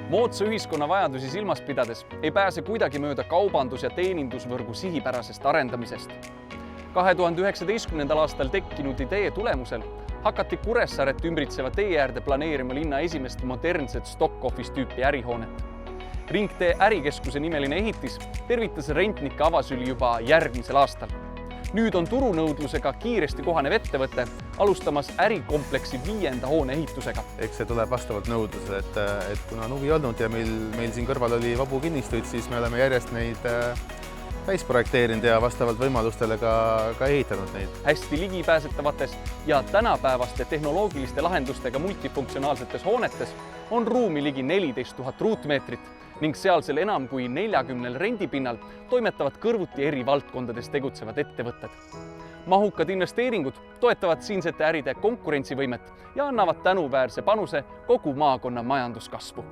Moodsa ühiskonna vajadusi silmas pidades ei pääse kuidagi mööda kaubandus- ja teenindusvõrgu sihipärasest arendamisest. 2019. aastal tekkinud idee tulemusel hakati Kuressaaret ümbritseva tee äärde planeerima linna esimest modernset stock office tüüpi ärihoonet. Ringtee ärikeskuse nimeline ehitis tervitas rentnike avasüli juba järgmisel aastal. Nüüd on turunõudlusega kiiresti kohanev ettevõte alustamas ärikompleksi 5. hoone ehitusega. Eks see tuleb vastavalt nõudlusele, et kuna on huvi olnud ja meil siin kõrval oli vabu kinnistuid, siis me oleme järjest neid täisprojekteerinud ja vastavalt võimalustele ka ehitanud neid. Hästi ligipääsetavates ja tänapäevaste tehnoloogiliste lahendustega multifunktsionaalsetes hoonetes on ruumi ligi 14 000 ruutmeetrit ning sealsel enam kui 40 rendipinnal toimetavad kõrvuti eri valdkondades tegutsevad ettevõtted. Mahukad investeeringud toetavad siinsete äride konkurentsivõimet ja annavad tänuväärse panuse kogu maakonna majanduskasvu.